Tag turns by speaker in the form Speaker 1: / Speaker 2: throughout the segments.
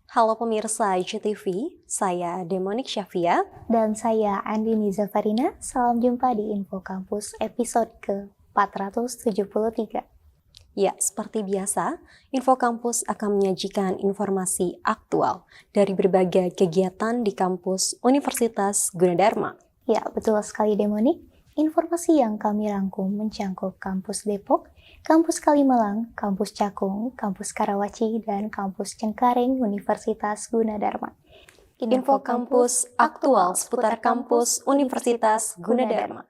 Speaker 1: Halo pemirsa ICTV, saya Demonik Syafia.
Speaker 2: Dan saya Andini Zafarina, salam jumpa di Info Kampus episode ke-473.
Speaker 1: Ya, seperti biasa, Info Kampus akan menyajikan informasi aktual dari berbagai kegiatan di kampus Universitas Gunadarma.
Speaker 2: Ya, betul sekali Demonik. Informasi yang kami rangkum mencangkup Kampus Depok, Kampus Kalimalang, Kampus Cakung, Kampus Karawaci, dan Kampus Cengkareng Universitas Gunadarma.
Speaker 1: Info Kampus aktual seputar kampus Universitas Gunadarma.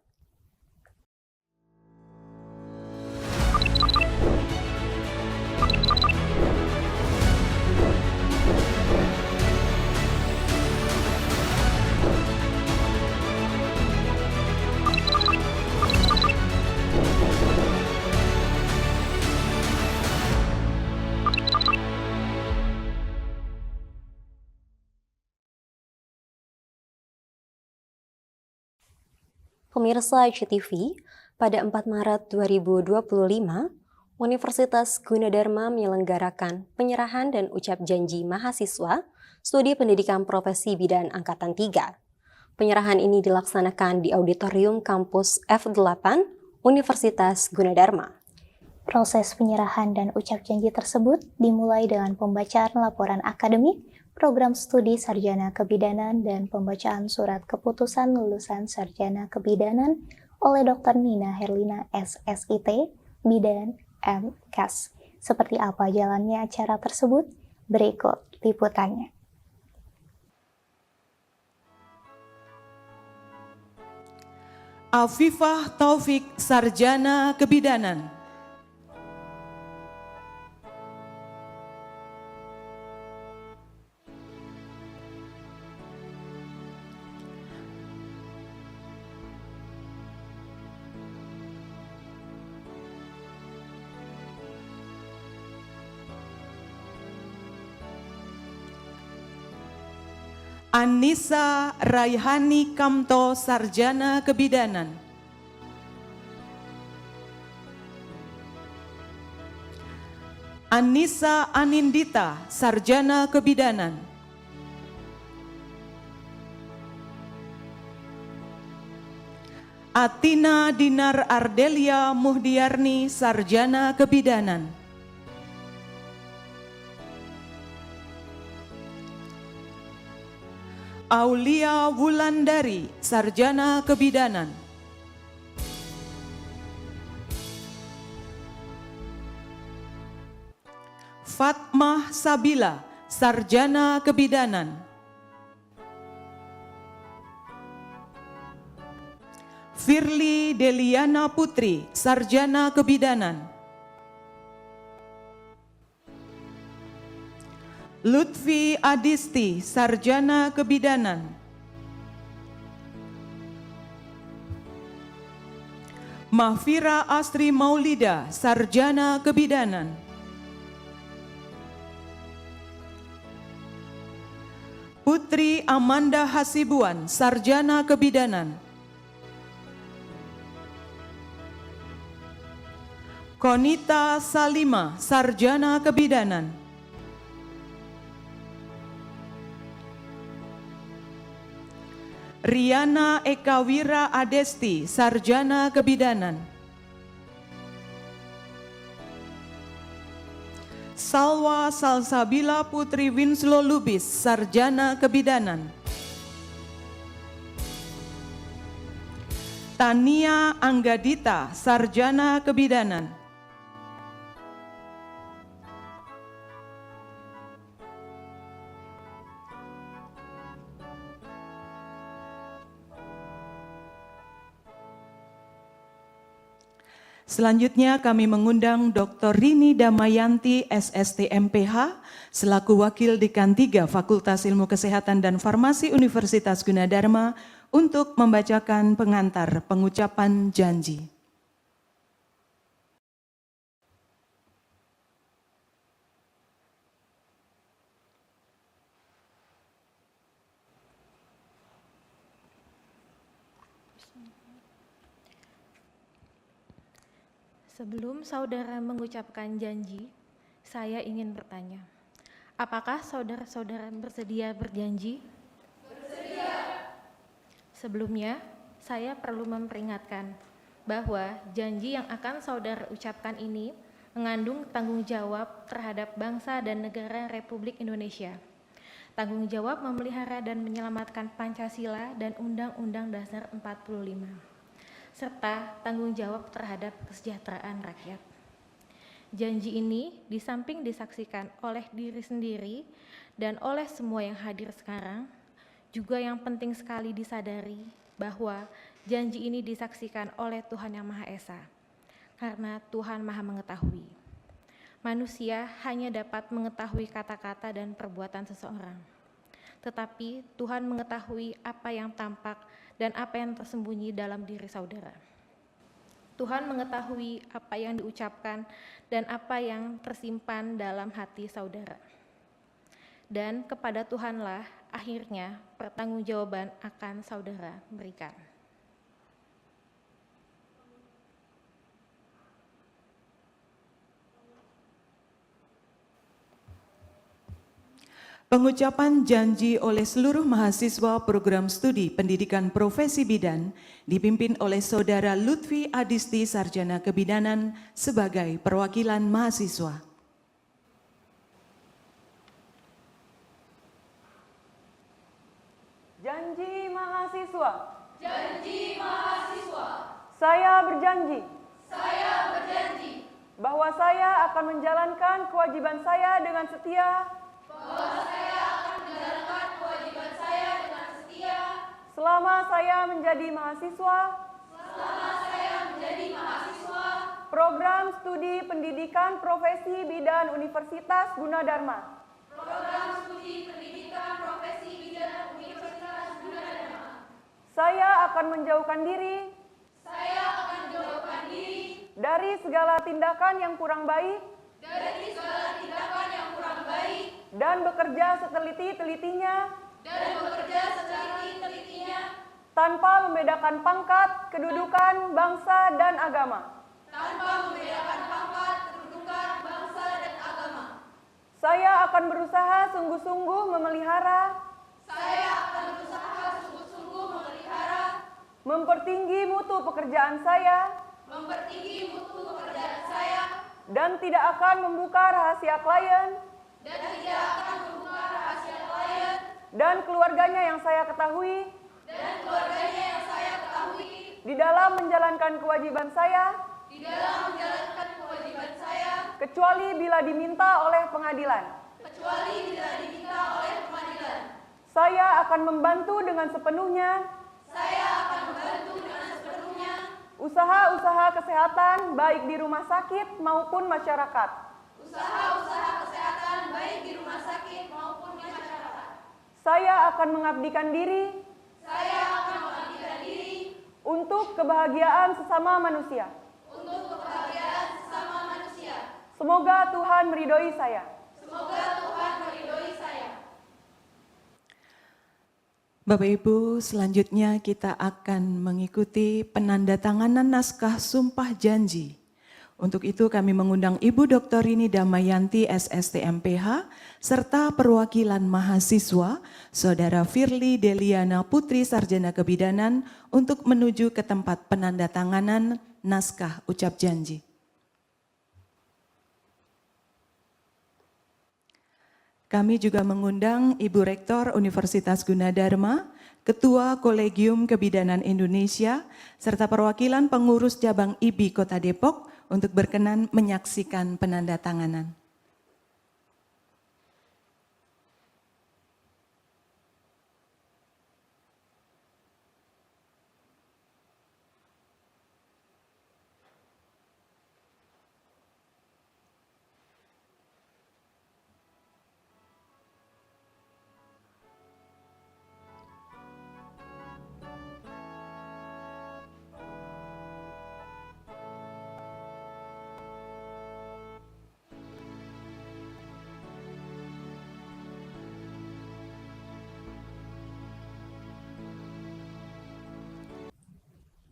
Speaker 1: Pemirsa ICTV, pada 4 Maret 2025, Universitas Gunadarma menyelenggarakan penyerahan dan ucap janji mahasiswa Studi Pendidikan Profesi Bidan Angkatan 3. Penyerahan ini dilaksanakan di Auditorium Kampus F8 Universitas Gunadarma.
Speaker 2: Proses penyerahan dan ucap janji tersebut dimulai dengan pembacaan laporan akademik, program studi sarjana kebidanan, dan pembacaan surat keputusan lulusan sarjana kebidanan oleh Dr. Nina Herlina SSIT, Bidan MKes. Seperti apa jalannya acara tersebut? Berikut liputannya.
Speaker 3: Afifah Taufik, Sarjana Kebidanan. Anissa Raihani Kamto, Sarjana Kebidanan. Anissa Anindita, Sarjana Kebidanan. Atina Dinar Ardelia Muhdiarni, Sarjana Kebidanan. Aulia Wulandari, Sarjana Kebidanan. Fatmah Sabila, Sarjana Kebidanan. Firly Deliana Putri, Sarjana Kebidanan. Lutfi Adisti, Sarjana Kebidanan. Mahfira Astri Maulida, Sarjana Kebidanan. Putri Amanda Hasibuan, Sarjana Kebidanan. Konita Salima, Sarjana Kebidanan. Riana Ekawira Adesti, Sarjana Kebidanan. Salwa Salsabila Putri Winslow Lubis, Sarjana Kebidanan. Tania Anggadita, Sarjana Kebidanan. Selanjutnya kami mengundang Dr. Rini Damayanti, SST MPH, selaku Wakil Dekan 3 Fakultas Ilmu Kesehatan dan Farmasi Universitas Gunadarma untuk membacakan pengantar pengucapan janji.
Speaker 4: Sebelum saudara mengucapkan janji, saya ingin bertanya, Apakah saudara-saudara bersedia berjanji? Bersedia. Sebelumnya, saya perlu memperingatkan bahwa janji yang akan saudara ucapkan ini mengandung tanggung jawab terhadap bangsa dan negara Republik Indonesia. Tanggung jawab memelihara dan menyelamatkan Pancasila dan Undang-Undang Dasar 45, serta tanggung jawab terhadap kesejahteraan rakyat. Janji ini di samping disaksikan oleh diri sendiri dan oleh semua yang hadir sekarang, juga yang penting sekali disadari bahwa janji ini disaksikan oleh Tuhan Yang Maha Esa, karena Tuhan Maha Mengetahui. Manusia hanya dapat mengetahui kata-kata dan perbuatan seseorang, tetapi Tuhan mengetahui apa yang tampak dan apa yang tersembunyi dalam diri saudara. Tuhan mengetahui apa yang diucapkan dan apa yang tersimpan dalam hati saudara. Dan kepada Tuhanlah akhirnya pertanggungjawaban akan saudara berikan.
Speaker 3: Pengucapan janji oleh seluruh mahasiswa program studi pendidikan profesi bidan dipimpin oleh Saudara Lutfi Adisti Sarjana Kebidanan sebagai perwakilan mahasiswa.
Speaker 5: Janji mahasiswa.
Speaker 6: Janji mahasiswa.
Speaker 5: Saya berjanji
Speaker 6: Bahwa
Speaker 5: bahwa saya akan menjalankan kewajiban saya dengan setia
Speaker 6: saya akan menjalankan kewajiban saya dengan setia
Speaker 5: selama saya menjadi mahasiswa program studi pendidikan profesi bidan Universitas Gunadarma.
Speaker 6: program studi pendidikan profesi bidan Universitas Gunadarma.
Speaker 5: Saya akan menjauhkan diri
Speaker 6: Saya akan menjauhkan diri
Speaker 5: dari segala tindakan yang kurang baik
Speaker 6: dari segala tindakan yang kurang baik
Speaker 5: dan bekerja seteliti-telitinya
Speaker 6: dan bekerja seteliti-telitinya
Speaker 5: tanpa membedakan pangkat, kedudukan, bangsa, dan agama.
Speaker 6: tanpa membedakan pangkat, kedudukan, bangsa, dan agama.
Speaker 5: Saya akan berusaha sungguh-sungguh memelihara,
Speaker 6: Saya akan berusaha sungguh-sungguh memelihara,
Speaker 5: mempertinggi mutu pekerjaan saya,
Speaker 6: mempertinggi mutu pekerjaan saya,
Speaker 5: dan tidak akan membuka rahasia klien
Speaker 6: dan tidak akan membuka rahasia klien
Speaker 5: dan keluarganya yang saya ketahui
Speaker 6: dan keluarganya yang saya ketahui
Speaker 5: di dalam menjalankan kewajiban saya,
Speaker 6: di dalam menjalankan kewajiban saya,
Speaker 5: kecuali bila diminta oleh pengadilan.
Speaker 6: kecuali bila diminta oleh pengadilan.
Speaker 5: Saya akan membantu dengan sepenuhnya
Speaker 6: Saya akan membantu dengan sepenuhnya
Speaker 5: usaha-usaha kesehatan baik di rumah sakit maupun masyarakat.
Speaker 6: usaha-usaha kesehatan baik di rumah sakit maupun masyarakat.
Speaker 5: Saya akan mengabdikan diri
Speaker 6: Saya akan mengabdikan diri
Speaker 5: untuk kebahagiaan sesama manusia.
Speaker 6: untuk kebahagiaan sesama manusia.
Speaker 5: Semoga Tuhan meridhoi saya.
Speaker 6: Semoga Tuhan meridhoi saya.
Speaker 3: Bapak Ibu, selanjutnya kita akan mengikuti penandatanganan naskah sumpah janji. Untuk itu kami mengundang Ibu Dr. Rini Damayanti SSTMPH serta perwakilan mahasiswa Saudara Firly Deliana Putri Sarjana Kebidanan untuk menuju ke tempat penandatanganan naskah ucap janji. Kami juga mengundang Ibu Rektor Universitas Gunadarma, Ketua Kolegium Kebidanan Indonesia, serta perwakilan pengurus cabang IBI Kota Depok untuk berkenan menyaksikan penandatanganan.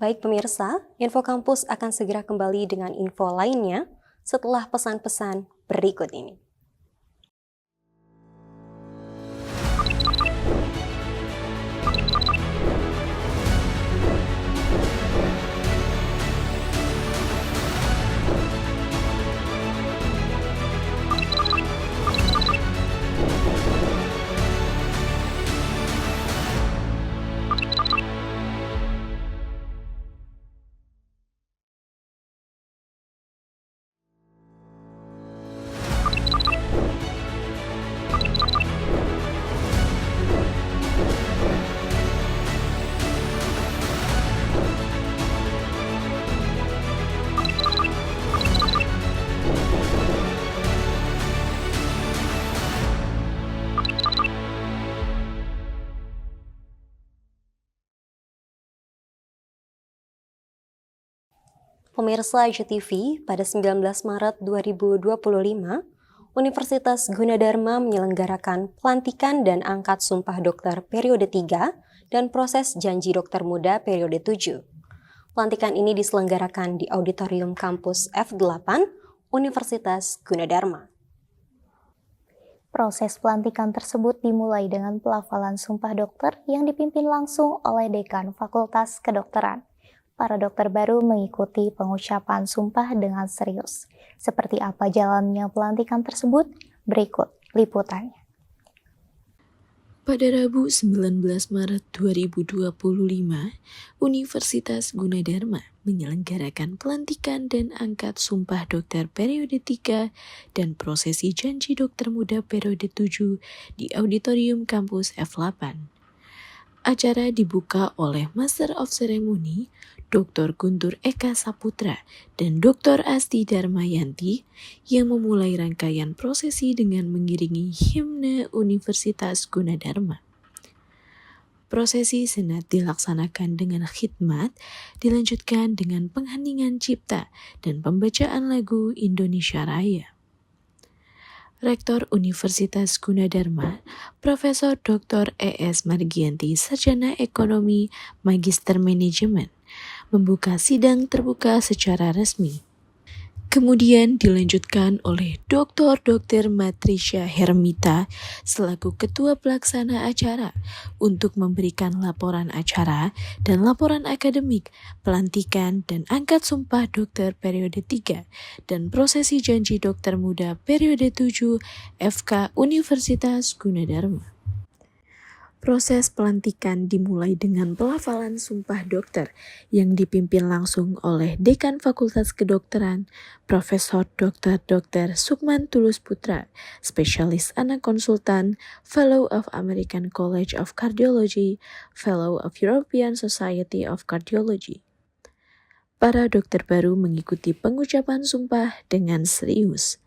Speaker 1: Baik pemirsa, Info Kampus akan segera kembali dengan info lainnya setelah pesan-pesan berikut ini. Pemirsa JTV, pada 19 Maret 2025, Universitas Gunadarma menyelenggarakan pelantikan dan angkat sumpah dokter periode 3 dan proses janji dokter muda periode 7. Pelantikan ini diselenggarakan di Auditorium Kampus F8, Universitas Gunadarma.
Speaker 2: Proses pelantikan tersebut dimulai dengan pelafalan sumpah dokter yang dipimpin langsung oleh Dekan Fakultas Kedokteran. Para dokter baru mengikuti pengucapan sumpah dengan serius. Seperti apa jalannya pelantikan tersebut? Berikut liputannya.
Speaker 7: Pada Rabu 19 Maret 2025, Universitas Gunadarma menyelenggarakan pelantikan dan angkat sumpah dokter periode 3 dan prosesi janji dokter muda periode 7 di Auditorium Kampus F8. Acara dibuka oleh Master of Ceremony, Dr. Guntur Eka Saputra dan Dr. Asti Darmayanti yang memulai rangkaian prosesi dengan mengiringi himne Universitas Gunadarma. Prosesi senat dilaksanakan dengan khidmat, dilanjutkan dengan pengheningan cipta dan pembacaan lagu Indonesia Raya. Rektor Universitas Gunadarma, Profesor Dr. E.S. Margianti, Sarjana Ekonomi, Magister Manajemen, membuka sidang terbuka secara resmi. Kemudian dilanjutkan oleh Dr. Matrisha Hermita selaku Ketua Pelaksana Acara untuk memberikan laporan acara dan laporan akademik, pelantikan dan angkat sumpah dokter periode 3 dan prosesi janji dokter muda periode 7 FK Universitas Gunadarma. Proses pelantikan dimulai dengan pelafalan sumpah dokter yang dipimpin langsung oleh Dekan Fakultas Kedokteran, Profesor Dr. Sukman Tulus Putra, Spesialis Anak Konsultan, Fellow of American College of Cardiology, Fellow of European Society of Cardiology. Para dokter baru mengikuti pengucapan sumpah dengan serius.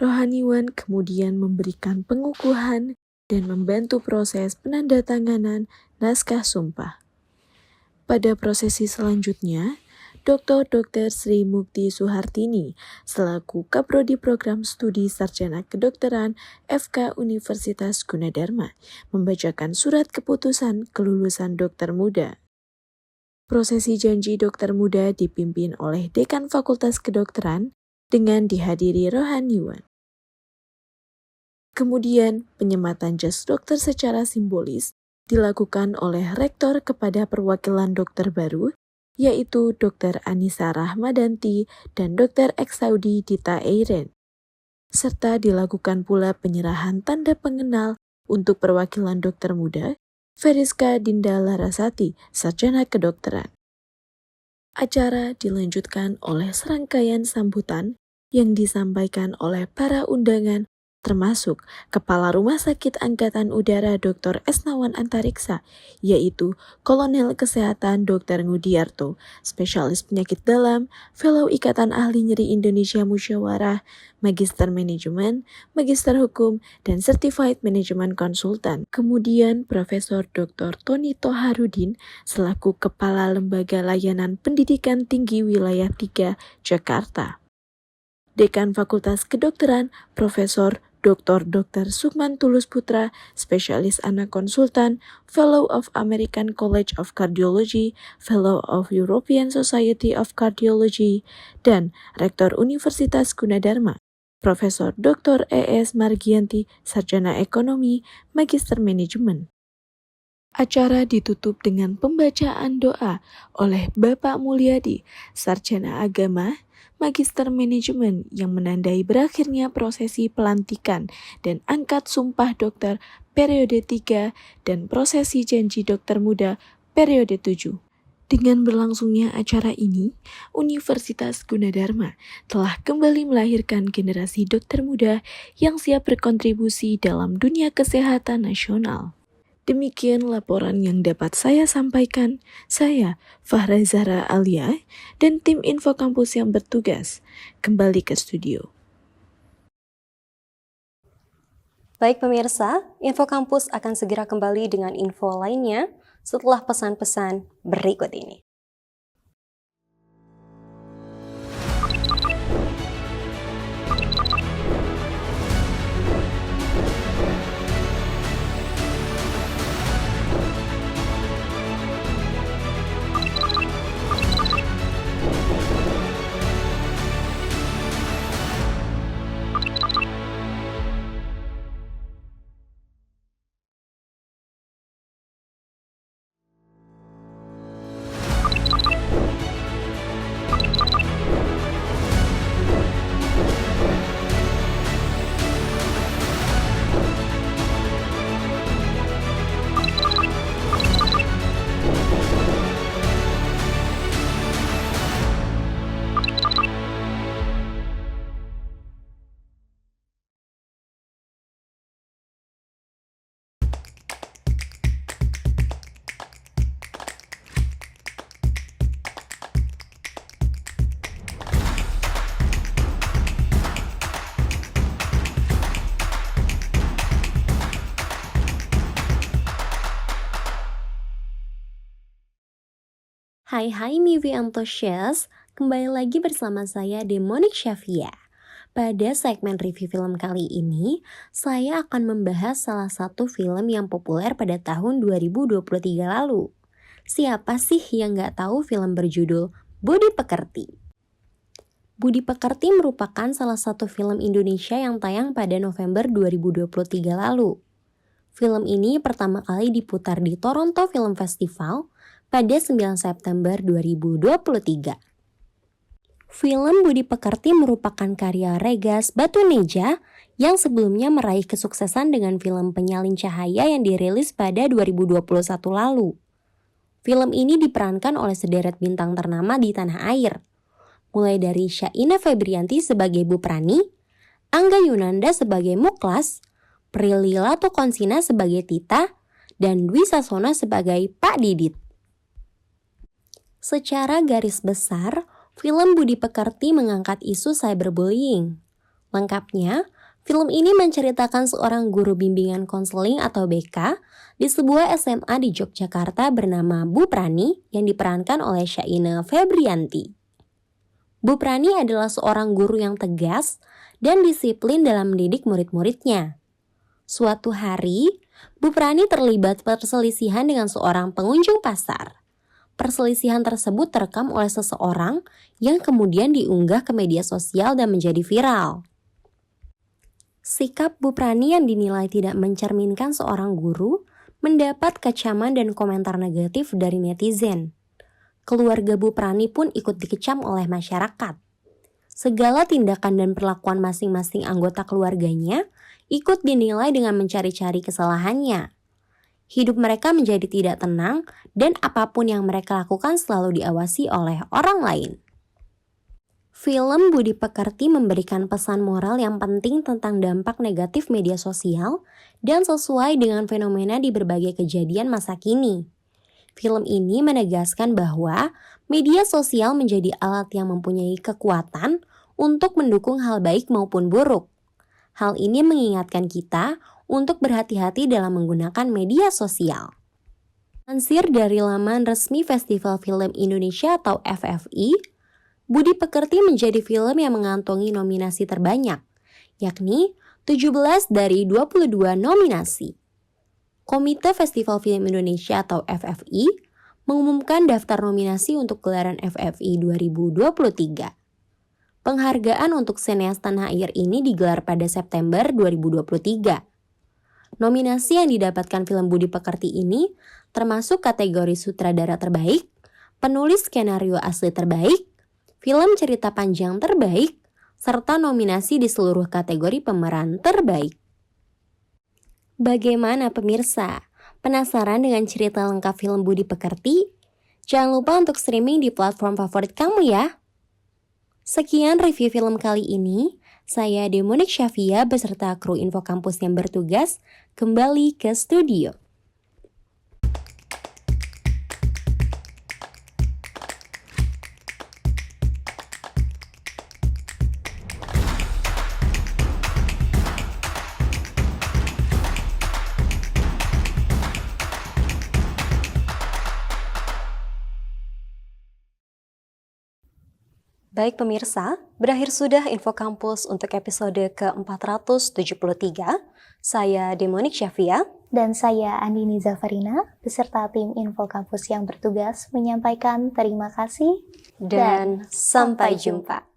Speaker 7: Rohaniwan kemudian memberikan pengukuhan dan membantu proses penandatanganan naskah sumpah. Pada prosesi selanjutnya, Dr. Sri Mukti Suhartini selaku Kaprodi Program Studi Sarjana Kedokteran FK Universitas Gunadarma membacakan surat keputusan kelulusan dokter muda. Prosesi janji dokter muda dipimpin oleh Dekan Fakultas Kedokteran dengan dihadiri rohaniwan. Kemudian, penyematan jas dokter secara simbolis dilakukan oleh rektor kepada perwakilan dokter baru, yaitu Dr. Anissa Rahmadanti dan Dr. Eksaudi Dita Eiren. Serta dilakukan pula penyerahan tanda pengenal untuk perwakilan dokter muda, Feriska Dinda Larasati, Sarjana Kedokteran. Acara dilanjutkan oleh serangkaian sambutan yang disampaikan oleh para undangan termasuk Kepala Rumah Sakit Angkatan Udara Dr. Esnawan Antariksa, yaitu Kolonel Kesehatan Dr. Ngudiarto, Spesialis Penyakit Dalam, Fellow Ikatan Ahli Nyeri Indonesia Musyawarah, Magister Manajemen, Magister Hukum, dan Certified Management Consultant. Kemudian Profesor Dr. Tony Toharudin selaku Kepala Lembaga Layanan Pendidikan Tinggi Wilayah 3, Jakarta. Dekan Fakultas Kedokteran, Profesor Dr. Sukman Tulus Putra, Spesialis Anak Konsultan, Fellow of American College of Cardiology, Fellow of European Society of Cardiology, dan Rektor Universitas Gunadarma, Profesor Dr. E.S. Margianti, Sarjana Ekonomi, Magister Manajemen. Acara ditutup dengan pembacaan doa oleh Bapak Mulyadi, Sarjana Agama, Magister Manajemen yang menandai berakhirnya prosesi pelantikan dan angkat sumpah dokter periode 3 dan prosesi janji dokter muda periode 7. Dengan berlangsungnya acara ini, Universitas Gunadarma telah kembali melahirkan generasi dokter muda yang siap berkontribusi dalam dunia kesehatan nasional. Demikian laporan yang dapat saya sampaikan. Saya, Fahra Zahra Alia, dan tim Info Kampus yang bertugas. Kembali ke studio.
Speaker 1: Baik pemirsa, Info Kampus akan segera kembali dengan info lainnya setelah pesan-pesan berikut ini. Hai Mivi Antusias, kembali lagi bersama saya Demonic Shafia. Pada segmen review film kali ini, saya akan membahas salah satu film yang populer pada tahun 2023 lalu. Siapa sih yang nggak tahu film berjudul Budi Pekerti? Budi Pekerti merupakan salah satu film Indonesia yang tayang pada November 2023 lalu. Film ini pertama kali diputar di Toronto Film Festival pada 9 September 2023. Film Budi Pekerti merupakan karya Regas Batuneja yang sebelumnya meraih kesuksesan dengan film Penyalin Cahaya yang dirilis pada 2021 lalu. Film ini diperankan oleh sederet bintang ternama di tanah air, mulai dari Syaina Febrianti sebagai Bu Prani, Angga Yunanda sebagai Muklas, Prilly Latukonsina sebagai Tita, dan Dwi Sasono sebagai Pak Didit. Secara garis besar, film Budi Pekerti mengangkat isu cyberbullying. Lengkapnya, film ini menceritakan seorang guru bimbingan konseling atau BK di sebuah SMA di Yogyakarta bernama Bu Prani yang diperankan oleh Syaina Febrianti. Bu Prani adalah seorang guru yang tegas dan disiplin dalam mendidik murid-muridnya. Suatu hari, Bu Prani terlibat perselisihan dengan seorang pengunjung pasar. Perselisihan tersebut terekam oleh seseorang yang kemudian diunggah ke media sosial dan menjadi viral. Sikap Bu Prani yang dinilai tidak mencerminkan seorang guru mendapat kecaman dan komentar negatif dari netizen. Keluarga Bu Prani pun ikut dikecam oleh masyarakat. Segala tindakan dan perlakuan masing-masing anggota keluarganya ikut dinilai dengan mencari-cari kesalahannya. Hidup mereka menjadi tidak tenang dan apapun yang mereka lakukan selalu diawasi oleh orang lain. Film Budi Pekerti memberikan pesan moral yang penting tentang dampak negatif media sosial dan sesuai dengan fenomena di berbagai kejadian masa kini. Film ini menegaskan bahwa media sosial menjadi alat yang mempunyai kekuatan untuk mendukung hal baik maupun buruk. Hal ini mengingatkan kita untuk berhati-hati dalam menggunakan media sosial. Lansir dari laman resmi Festival Film Indonesia atau FFI, Budi Pekerti menjadi film yang mengantongi nominasi terbanyak, yakni 17 dari 22 nominasi. Komite Festival Film Indonesia atau FFI mengumumkan daftar nominasi untuk gelaran FFI 2023. Penghargaan untuk sineas tanah air ini digelar pada September 2023. Nominasi yang didapatkan film Budi Pekerti ini termasuk kategori sutradara terbaik, penulis skenario asli terbaik, film cerita panjang terbaik, serta nominasi di seluruh kategori pemeran terbaik. Bagaimana pemirsa? Penasaran dengan cerita lengkap film Budi Pekerti? Jangan lupa untuk streaming di platform favorit kamu ya. Sekian review film kali ini. Saya Demonic Shafia beserta kru Info Kampus yang bertugas kembali ke studio. Baik pemirsa, berakhir sudah Info Kampus untuk episode ke-473. Saya Demonic Shafia.
Speaker 2: Dan saya Andini Zafarina, beserta tim Info Kampus yang bertugas menyampaikan terima kasih
Speaker 1: Dan sampai jumpa.